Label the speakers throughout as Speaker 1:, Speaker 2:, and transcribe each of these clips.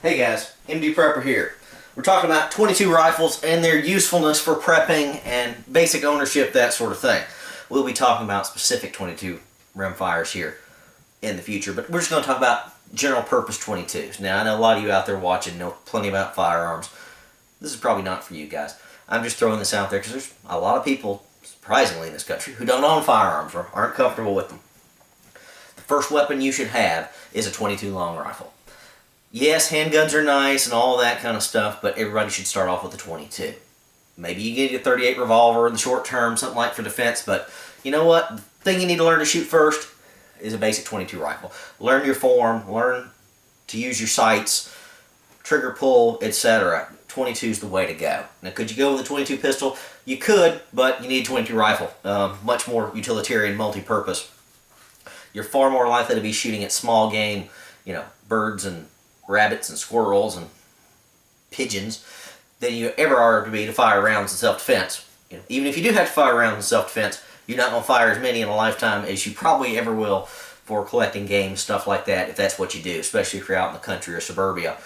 Speaker 1: Hey guys, MD Prepper here. We're talking about 22 rifles and their usefulness for prepping and basic ownership, that sort of thing. We'll be talking about specific 22 rimfires here in the future, but we're just going to talk about general purpose 22s. Now, I know a lot of you out there watching know plenty about firearms. This is probably not for you guys. I'm just throwing this out there because there's a lot of people, surprisingly in this country, who don't own firearms or aren't comfortable with them. The first weapon you should have is a 22 long rifle. Yes, handguns are nice and all that kind of stuff, but everybody should start off with a 22. Maybe you get a 38 revolver in the short term, something like for defense, but you know what? The thing you need to learn to shoot first is a basic 22 rifle. Learn your form, learn to use your sights, trigger pull, etc. 22 is the way to go. Now, could you go with a 22 pistol? You could, but you need a 22 rifle. Much more utilitarian, multi-purpose. You're far more likely to be shooting at small game, birds and rabbits and squirrels and pigeons than you ever are to be to fire rounds in self-defense. Even if you do have to fire rounds in self-defense, you're not going to fire as many in a lifetime as you probably ever will for collecting game, stuff like that, if that's what you do, especially if you're out in the country or suburbia.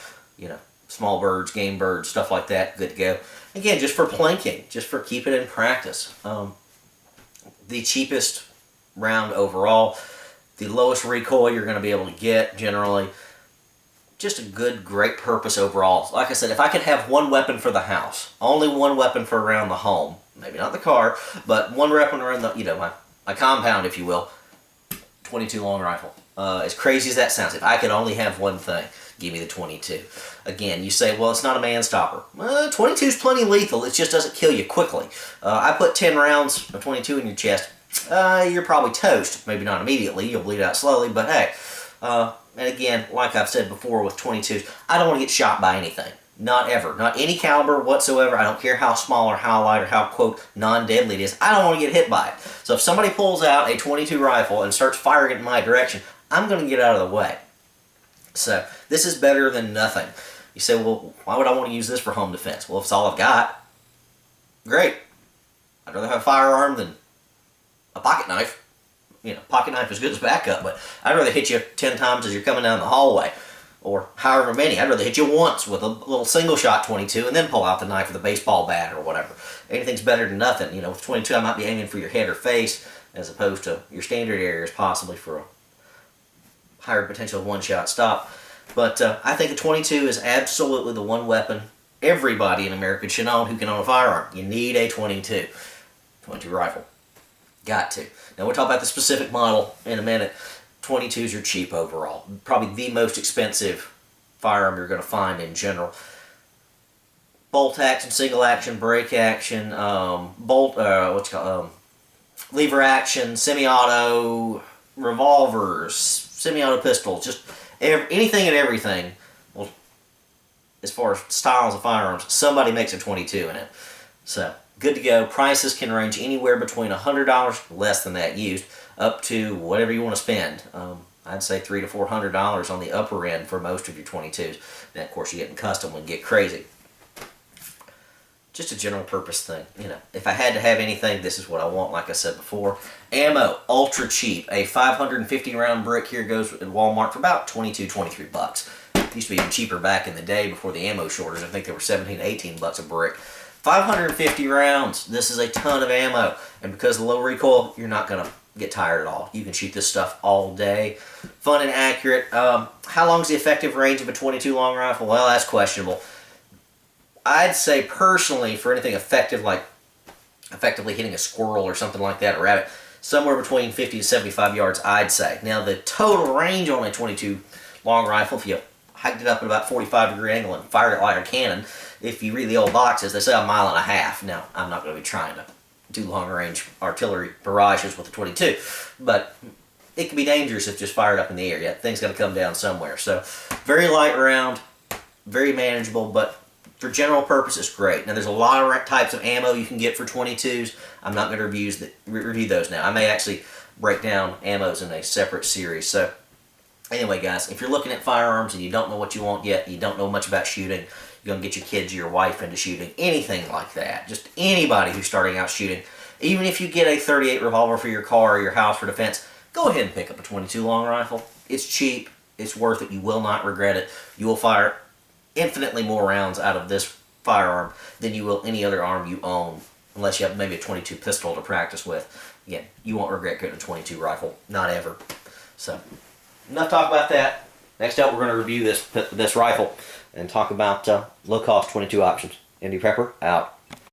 Speaker 1: Small birds, game birds, stuff like that, good to go. Again, just for plinking, just for keeping it in practice. The cheapest round overall, the lowest recoil you're going to be able to get generally. Just a good, great purpose overall. Like I said, if I could have one weapon for the house, only one weapon for around the home, maybe not the car, but one weapon around the, my compound, if you will, 22 long rifle. As crazy as that sounds, if I could only have one thing, give me the 22. Again, you say, well, it's not a man stopper. 22 is plenty lethal. It just doesn't kill you quickly. I put 10 rounds of 22 in your chest. You're probably toast. Maybe not immediately. You'll bleed out slowly, but hey. And again, like I've said before with 22s, I don't want to get shot by anything. Not ever. Not any caliber whatsoever. I don't care how small or how light or how, quote, non-deadly it is. I don't want to get hit by it. So if somebody pulls out a 22 rifle and starts firing it in my direction, I'm going to get out of the way. So this is better than nothing. You say, well, why would I want to use this for home defense? Well, if it's all I've got, great. I'd rather have a firearm than a pocket knife. Pocket knife is good as backup, but I'd rather hit you 10 times as you're coming down the hallway, or however many. I'd rather hit you once with a little single shot 22 and then pull out the knife with a baseball bat or whatever. Anything's better than nothing. With 22 I might be aiming for your head or face as opposed to your standard areas possibly for a higher potential one-shot stop. But I think a 22 is absolutely the one weapon everybody in America should own who can own a firearm. You need a 22 rifle. Got to. Now we'll talk about the specific model in a minute. 22s are cheap overall. Probably the most expensive firearm you're going to find in general. Bolt action, single action, break action, lever action, semi-auto, revolvers, semi-auto pistols, just anything and everything. Well, as far as styles of firearms, somebody makes a 22 in it. So, good to go. Prices can range anywhere between $100, less than that used, up to whatever you want to spend. I'd say $300 to $400 on the upper end for most of your 22s. Now, of course, you get in custom and get crazy. Just a general purpose thing. If I had to have anything, this is what I want, like I said before. Ammo, ultra cheap. A 550 round brick here goes at Walmart for about 22, 23 bucks. It used to be even cheaper back in the day before the ammo shortage. I think they were 17 to 18 bucks a brick. 550 rounds. This is a ton of ammo. And because of the low recoil, you're not going to get tired at all. You can shoot this stuff all day. Fun and accurate. How long is the effective range of a 22 long rifle? Well, that's questionable. I'd say personally, for anything effective, like effectively hitting a squirrel or something like that, a rabbit, somewhere between 50 to 75 yards, I'd say. Now, the total range on a 22 long rifle, if you hiked it up at about 45-degree angle and fired it like a cannon, if you read the old boxes, they say 1.5 miles. Now, I'm not going to be trying to do long-range artillery barrages with a 22, but it can be dangerous if just fired up in the air. Yeah, things got to come down somewhere. So, very light round, very manageable, but for general purpose, it's great. Now, there's a lot of types of ammo you can get for 22s. I'm not going to review those now. I may actually break down ammos in a separate series. So, anyway, guys, if you're looking at firearms and you don't know what you want yet, you don't know much about shooting, you're going to get your kids or your wife into shooting, anything like that. Just anybody who's starting out shooting. Even if you get a 38 revolver for your car or your house for defense, go ahead and pick up a 22 long rifle. It's cheap. It's worth it. You will not regret it. You will fire infinitely more rounds out of this firearm than you will any other arm you own, unless you have maybe a 22 pistol to practice with. Again, you won't regret getting a 22 rifle, not ever. So, enough talk about that. Next up, we're going to review this rifle and talk about low-cost 22 options. Indie Prepper, out.